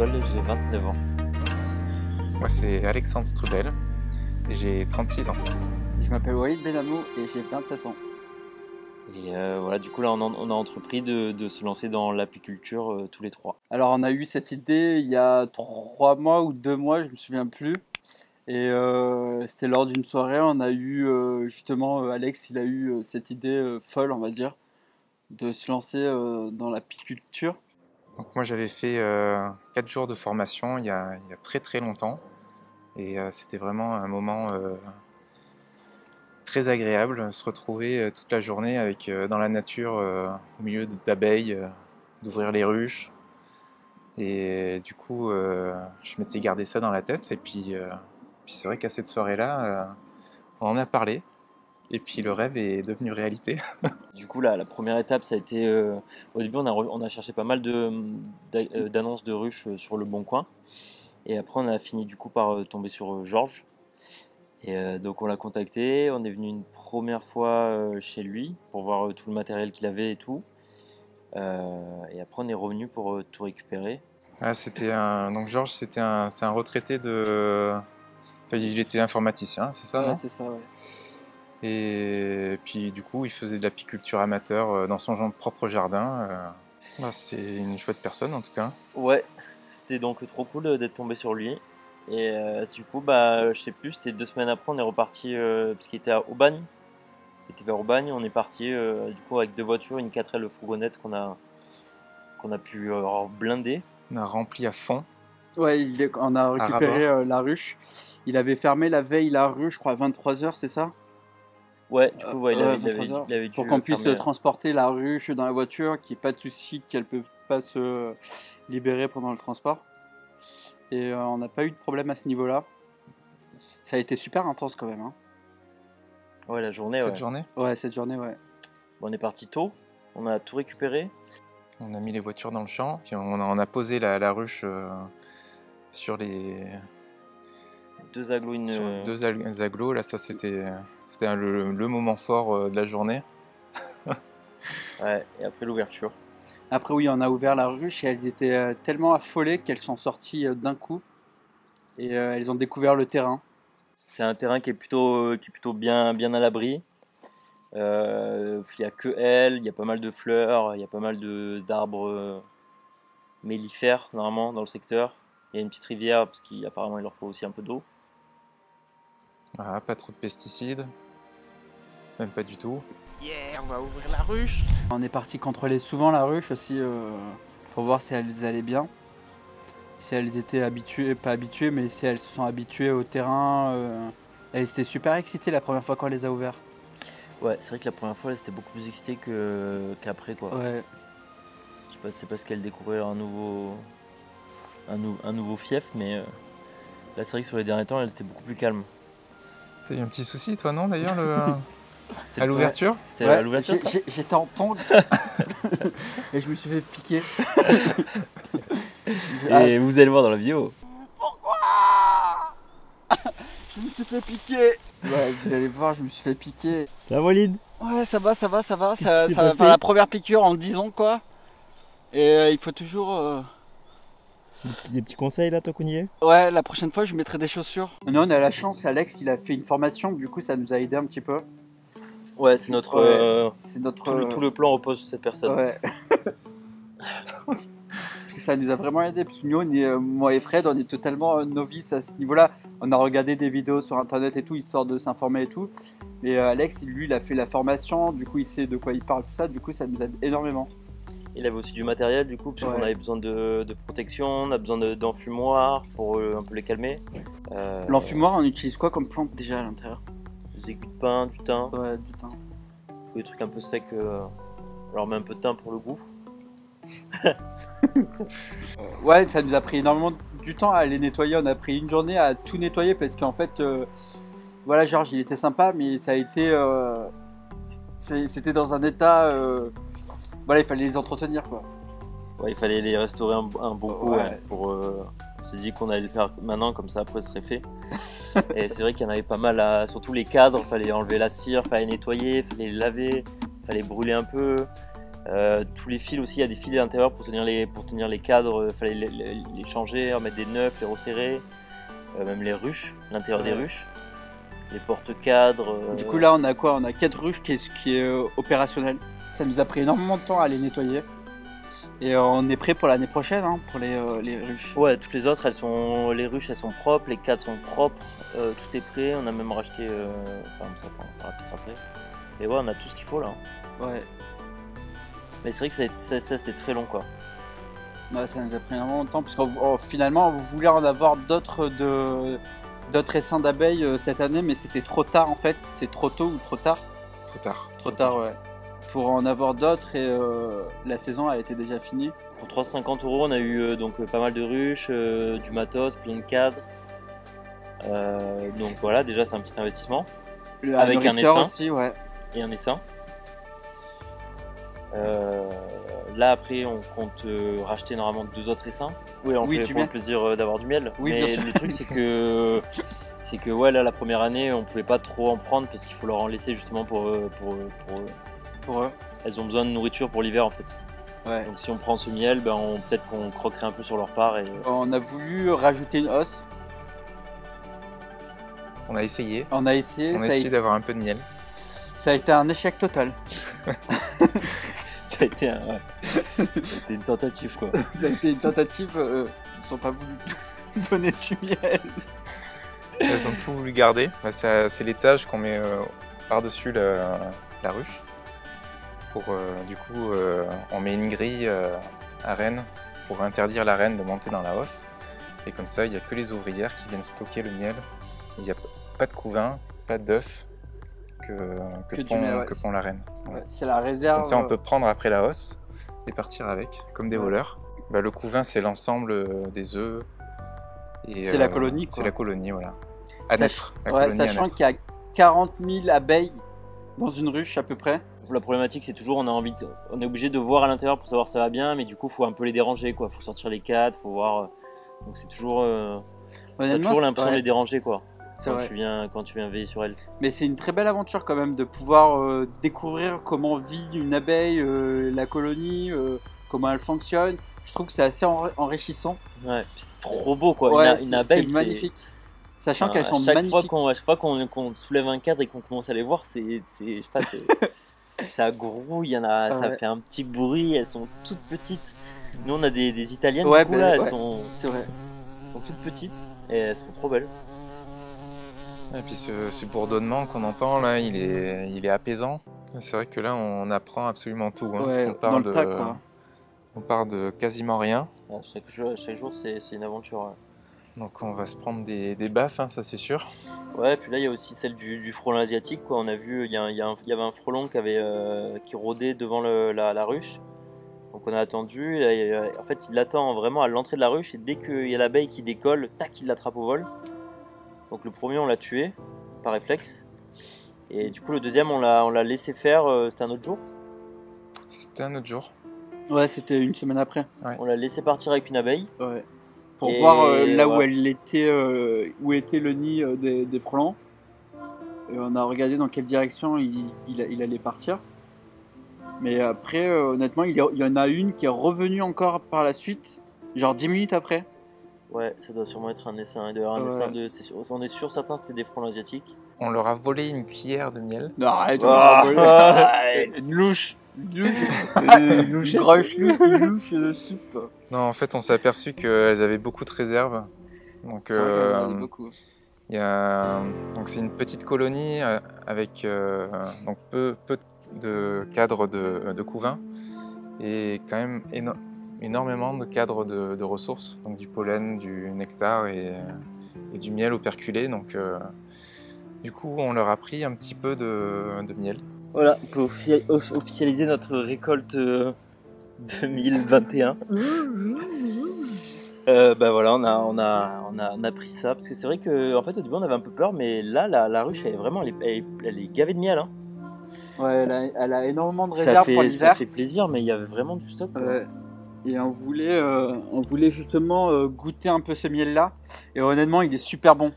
Nicole, j'ai 29 ans. Moi, c'est Alexandre Strubel et j'ai 36 ans. Je m'appelle Walid Benamou et j'ai 27 ans. Et voilà, du coup là on a entrepris de se lancer dans l'apiculture tous les trois. Alors on a eu cette idée il y a 3 mois ou 2 mois, je me souviens plus. Et c'était lors d'une soirée, on a eu justement Alex, il a eu cette idée folle, on va dire, de se lancer dans l'apiculture. Donc moi, j'avais fait 4 jours de formation il y a très très longtemps et c'était vraiment un moment très agréable, se retrouver toute la journée avec dans la nature, au milieu d'abeilles, d'ouvrir les ruches. Et du coup, je m'étais gardé ça dans la tête. Et puis c'est vrai qu'à cette soirée-là, on en a parlé. Et puis le rêve est devenu réalité. Du coup là, la première étape ça a été, au début on a cherché pas mal d'annonces de ruches sur le Bon Coin. Et après on a fini du coup par tomber sur Georges. Et donc on l'a contacté, on est venu une première fois chez lui pour voir tout le matériel qu'il avait et tout. Et après on est revenu pour tout récupérer. Ah, donc Georges, c'est un retraité de. Enfin, il était informaticien, c'est ça, Ouais, non? c'est ça, ouais. Et puis du coup, il faisait de l'apiculture amateur dans son propre jardin. C'est une chouette personne en tout cas. Ouais, c'était donc trop cool d'être tombé sur lui. Et du coup, bah, je sais plus, c'était 2 semaines après, on est reparti parce qu'il était à Aubagne. Il était vers Aubagne, on est parti du coup avec 2 voitures, une 4L fourgonnette qu'on a pu blinder. On a rempli à fond. Ouais, on a récupéré rabord. la ruche. Il avait fermé la veille la ruche, je crois, à 23h, c'est ça? Ouais, du coup, ouais, il avait 23h. il avait dû Pour qu'on puisse fermer. transporter la ruche dans la voiture, qu'il n'y ait pas de souci, qu'elle ne peut pas se libérer pendant le transport. Et on n'a pas eu de problème à ce niveau-là. Ça a été super intense quand même, hein. Ouais, la journée, Cette ouais. journée, Ouais, cette journée, ouais. Bon, on est parti tôt, on a tout récupéré. on a mis les voitures dans le champ, puis on a posé la ruche sur les 2 agglos, sur 2 agglos. Là, ça c'était le moment fort de la journée. Ouais, et après l'ouverture. Après, oui, on a ouvert la ruche et elles étaient tellement affolées qu'elles sont sorties d'un coup. Et elles ont découvert le terrain. C'est un terrain qui est plutôt bien à l'abri. Il n'y a que elle, il y a pas mal de fleurs, il y a pas mal d'arbres mellifères normalement dans le secteur. Il y a une petite rivière parce qu'apparemment il leur faut aussi un peu d'eau. Voilà, pas trop de pesticides, même pas du tout. Yeah, on va ouvrir la ruche. On est parti contrôler souvent la ruche aussi pour voir si elles allaient bien. Si elles étaient habituées, pas habituées, mais si elles se sont habituées au terrain. Elles étaient super excitées la première fois qu'on les a ouvertes. Ouais, c'est vrai que la première fois, elle était beaucoup plus excitée qu'après, quoi. Ouais. Je sais pas si c'est parce qu'elle découvrait un nouveau fief, mais là, c'est vrai que sur les derniers temps, elle était beaucoup plus calme. T'as eu un petit souci, toi, non, d'ailleurs, C'était à l'ouverture? C'était Ouais, à l'ouverture, ça? j'étais en tongs et je me suis fait piquer. Et vous allez voir dans la vidéo. Je me suis fait piquer. Ouais, vous allez voir, je me suis fait piquer. Ça va, Walid? Ouais, ça va. Ça qui s'est va passé faire la première piqûre en 10 ans, quoi. Et il faut toujours. Des petits conseils là, toi qu'on y est? Ouais, la prochaine fois, je mettrai des chaussures. Nous, on a la chance, Alex, il a fait une formation, du coup, ça nous a aidé un petit peu. Ouais, c'est notre. Ouais, c'est notre. Tout le plan repose sur cette personne. Ouais. Ça nous a vraiment aidé, parce que nous, moi et Fred, on est totalement novices à ce niveau-là. On a regardé des vidéos sur internet et tout, histoire de s'informer et tout. Mais Alex, lui, il a fait la formation, du coup, il sait de quoi il parle, tout ça, du coup, ça nous aide énormément. Il avait aussi du matériel, du coup, puisqu'on Ouais. avait besoin de protection, on a besoin d'enfumoir pour un peu les calmer. L'enfumoir, on utilise quoi comme plante déjà à l'intérieur? Des aiguilles de pin, du thym, Ouais, du thym. des trucs un peu secs. Alors, met un peu de thym pour le goût. Ouais, ça nous a pris énormément du temps à les nettoyer. On a pris une journée à tout nettoyer parce qu'en fait, voilà, Georges, il était sympa, mais ça a été, c'était dans un état, voilà, il fallait les entretenir, quoi. Ouais, il fallait les restaurer un bon coup. Ouais. Ouais, on s'est dit qu'on allait le faire maintenant, comme ça après ce serait fait. Et c'est vrai qu'il y en avait pas mal, surtout les cadres, il fallait enlever la cire, il fallait nettoyer, il fallait les laver, il fallait brûler un peu. Tous les fils aussi, il y a des fils à l'intérieur pour tenir les cadres, fallait les changer, remettre des neufs, les resserrer. Même les ruches, l'intérieur des ruches, les porte-cadres. Du coup là on a quoi? On a 4 ruches qui est opérationnel. Ça nous a pris énormément de temps à les nettoyer. Et on est prêt pour l'année prochaine hein, pour les ruches. Ouais, toutes les autres, les ruches elles sont propres, les cadres sont propres, tout est prêt. On a même racheté, ça on parlera peut-être après. Et ouais, on a tout ce qu'il faut là. Ouais. Mais c'est vrai que ça c'était très long quoi. Ouais, ça nous a pris énormément de temps parce que finalement on voulait en avoir d'autres essaims d'abeilles cette année, mais c'était trop tard en fait. C'est trop tôt ou trop tard? Trop tard. Trop tard, ouais. Pour en avoir d'autres et la saison a été déjà finie. Pour 350 €, on a eu donc pas mal de ruches, du matos, plein de cadres. Donc voilà, déjà c'est un petit investissement. Avec un essaim aussi, ouais. Et un essaim. Là après on compte racheter normalement 2 autres essaims. Oui, on fait pour le plaisir d'avoir du miel. Oui, mais le truc c'est que ouais, là la première année on pouvait pas trop en prendre parce qu'il faut leur en laisser justement pour eux. Elles ont besoin de nourriture pour l'hiver en fait. Ouais. Donc si on prend ce miel, peut-être qu'on croquerait un peu sur leur part. On a voulu rajouter une hausse. On a essayé. On a essayé d'avoir un peu de miel. Ça a été un échec total. Ça a été une tentative quoi. Ça a été une tentative, ils n'ont pas voulu donner du miel. Elles ont tout voulu garder. C'est l'étage qu'on met par-dessus la ruche. Du coup, on met une grille à reine pour interdire la reine de monter dans la hausse. Et comme ça, il n'y a que les ouvrières qui viennent stocker le miel. Il n'y a pas de couvain, pas d'œufs que pond la reine. Ouais, c'est la réserve. Comme ça, on peut prendre après la hausse et partir avec, comme des voleurs. Le couvain, c'est l'ensemble des œufs. C'est la colonie, quoi. C'est la colonie, voilà. À naître. Sachant qu'il y a 40 000 abeilles dans une ruche à peu près. La problématique, c'est toujours, on est obligé de voir à l'intérieur pour savoir si ça va bien, mais du coup, il faut un peu les déranger, quoi. Faut sortir les cadres, faut voir. Donc c'est toujours, t'as toujours l'impression de les déranger, quoi. Quand tu viens veiller sur elles. Mais c'est une très belle aventure quand même de pouvoir découvrir comment vit une abeille, la colonie, comment elle fonctionne. Je trouve que c'est assez enrichissant. Ouais, c'est trop beau quoi. Ouais, une abeille, c'est magnifique. Sachant qu'elles sont magnifiques. Chaque fois qu'on soulève un cadre et qu'on commence à les voir, je sais pas, ça grouille, ça fait un petit bruit. Elles sont toutes petites. Nous on a des italiennes, du coup, là, c'est vrai. Elles sont toutes petites et elles sont trop belles. Et puis ce bourdonnement qu'on entend là, il est apaisant. C'est vrai que là on apprend absolument tout. Hein. Ouais, dans le tas, quoi. On part de quasiment rien. Chaque jour c'est une aventure. Ouais. Donc on va se prendre des baffes, hein, ça c'est sûr. Ouais, puis là il y a aussi celle du frelon asiatique, quoi. On a vu, il y avait un frelon qui rôdait devant la ruche. Donc on a attendu, en fait il l'attend vraiment à l'entrée de la ruche et dès qu'il y a l'abeille qui décolle, tac, il l'attrape au vol. Donc le premier on l'a tué par réflexe. Et du coup le deuxième on l'a laissé faire, c'était un autre jour. C'était un autre jour. Ouais, c'était une semaine après. Ouais. On l'a laissé partir avec une abeille. Ouais. Pour voir là où elle était, où était le nid des frelons. Et on a regardé dans quelle direction il allait partir. Mais après, honnêtement, il y en a une qui est revenue encore par la suite, genre 10 minutes après. Ouais, ça doit sûrement être un essaim. On est sûr, certains c'était des frelons asiatiques. On leur a volé une cuillère de miel. Non, arrête, une louche. Une louche de soupe. Non, en fait, on s'est aperçu qu'elles avaient beaucoup de réserves. Donc, c'est une petite colonie avec donc peu de cadres de couvain et quand même énormément de cadres de ressources, donc du pollen, du nectar et du miel operculé. Donc, du coup, on leur a pris un petit peu de miel. Voilà, on peut officialiser notre récolte 2021. Voilà, on a pris ça parce que c'est vrai que en fait au début on avait un peu peur, mais là la ruche elle est gavée de miel. Hein. Ouais, elle a énormément de réserves pour l'hiver. Ça fait plaisir, mais il y avait vraiment du stock. Et on voulait justement goûter un peu ce miel là. Et honnêtement, il est super bon.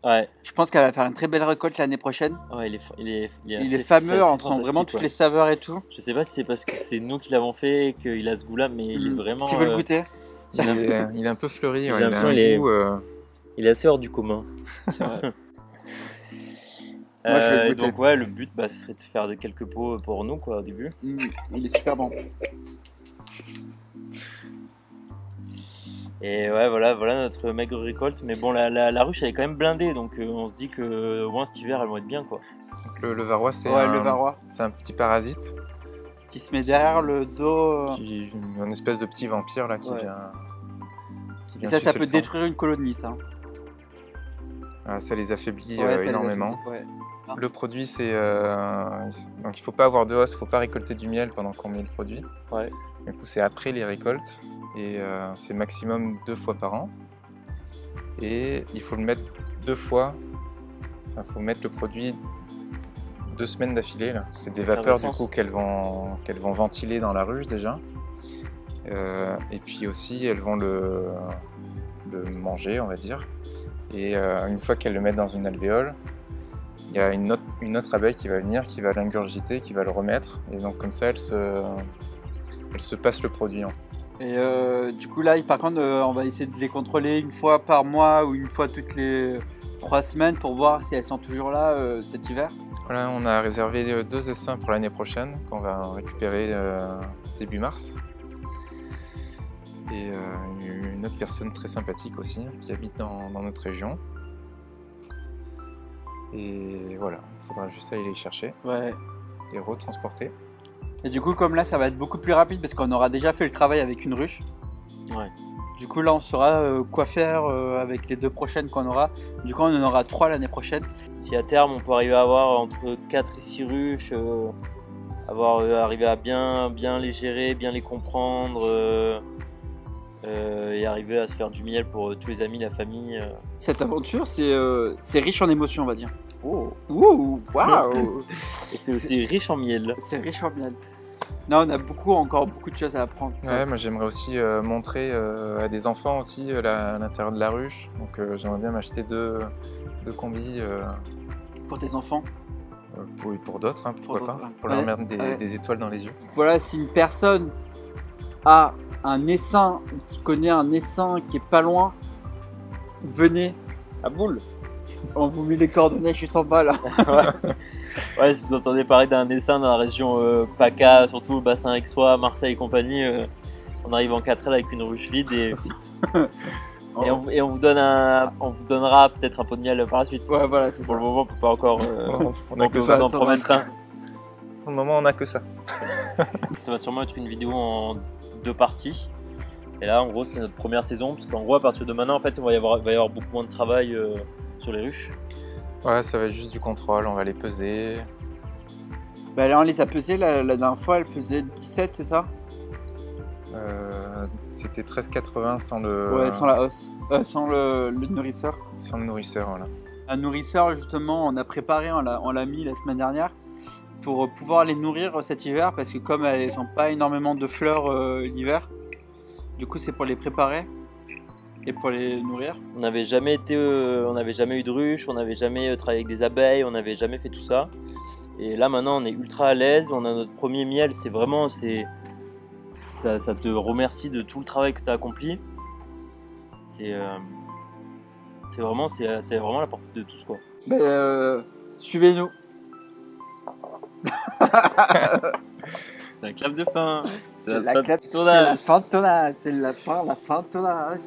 Ouais, Je pense qu'elle va faire une très belle récolte l'année prochaine. ouais, Il est assez- c'est fameux, assez on sent vraiment fantastique, toutes ouais. les saveurs et tout. Je sais pas si c'est parce que c'est nous qui l'avons fait et qu'il a ce goût-là, mais il est vraiment. Qui veut le goûter? Il est un peu fleuri, J'ai ouais, il a l'impression un qu'il est- goût. Il est assez hors du commun. C'est vrai. Moi, je vais le goûter. Donc ouais, le but, bah, ce serait de faire quelques pots pour nous, quoi, au début. Il est super bon. Et ouais, voilà notre maigre récolte. Mais bon, la ruche, elle est quand même blindée, donc on se dit que au moins cet hiver, elles vont être bien, quoi. Donc le Varroa, c'est Ouais, le Varroa. c'est un petit parasite, Qui se met derrière le dos. une espèce de petit vampire là qui Ouais. vient. Qui Et vient ça sucer peut le sang. détruire une colonie, ça. Ah, ça les affaiblit Ouais, ça les énormément. affaiblit, ouais. Le produit, c'est donc il faut pas avoir de hausse, il faut pas récolter du miel pendant qu'on met le produit. Ouais. Du coup, c'est après les récoltes et c'est maximum 2 fois par an. Et il faut le mettre 2 fois. Enfin, il faut mettre le produit 2 semaines d'affilée. Là, c'est des vapeurs du coup qu'elles vont ventiler dans la ruche déjà. Et puis aussi, elles vont le manger, on va dire. Et une fois qu'elles le mettent dans une alvéole, il y a une autre abeille qui va venir, qui va l'ingurgiter, qui va le remettre. Et donc comme ça, elle se passe le produit. En fait. Et du coup, là, par contre, on va essayer de les contrôler une fois par mois ou une fois toutes les 3 semaines pour voir si elles sont toujours là cet hiver. Voilà, on a réservé 2 essaims pour l'année prochaine, qu'on va récupérer début mars. Et une autre personne très sympathique aussi, qui habite dans notre région. Et voilà, il faudra juste aller les chercher, Ouais. les retransporter. Et du coup, comme là, ça va être beaucoup plus rapide parce qu'on aura déjà fait le travail avec une ruche. Ouais. Du coup, là, on saura quoi faire avec les 2 prochaines qu'on aura. Du coup, on en aura 3 l'année prochaine. Si à terme, on peut arriver à avoir entre 4 et 6 ruches, arriver à bien les gérer, bien les comprendre, et arriver à se faire du miel pour tous les amis, la famille. Cette aventure, c'est riche en émotions, on va dire. Oh. Ouh, waouh. Et c'est aussi riche en miel. C'est riche en miel. Non, on a encore beaucoup de choses à apprendre. Ouais, moi j'aimerais aussi montrer à des enfants aussi l'intérieur de la ruche. Donc j'aimerais bien m'acheter deux combis Pour tes enfants. pour d'autres, hein, pourquoi d'autres, pas. ouais. Pour leur Ouais, mettre ouais. des étoiles dans les yeux. Voilà, si une personne a un essaim, qui connaît un essaim qui est pas loin, venez À boule. On vous met les coordonnées juste en bas là. Ouais, si vous entendez parler d'un essaim dans la région PACA, surtout le bassin aixois, Marseille et compagnie, on arrive en 4L avec une ruche vide et vite. Et on vous donnera peut-être un pot de miel par la suite. Ouais, voilà, c'est Pour ça. le moment, on peut pas encore. On a on que peut ça. vous en promettre un. Pour le moment, on a que ça. Ça va sûrement être une vidéo en 2 parties. Et là, en gros, c'était notre première saison, parce qu'en gros, à partir de maintenant, en fait, il va y avoir beaucoup moins de travail sur les ruches. Ouais, ça va être juste du contrôle, on va les peser. Bah là, on les a pesées la dernière fois, elle faisait 17, c'est ça? C'était 13,80 sans le. Ouais, sans la hausse. Sans le nourrisseur. Sans le nourrisseur, voilà. Un nourrisseur, justement, on a préparé, on l'a mis la semaine dernière pour pouvoir les nourrir cet hiver parce que comme elles n'ont pas énormément de fleurs l'hiver, du coup c'est pour les préparer et pour les nourrir. On n'avait jamais eu de ruche, on n'avait jamais travaillé avec des abeilles, on n'avait jamais fait tout ça. Et là maintenant on est ultra à l'aise, on a notre premier miel, ça te remercie de tout le travail que tu as accompli. C'est vraiment la portée de tous quoi. Suivez-nous. C'est la clap de fin. C'est la fin de tournage. C'est la fin de tournage.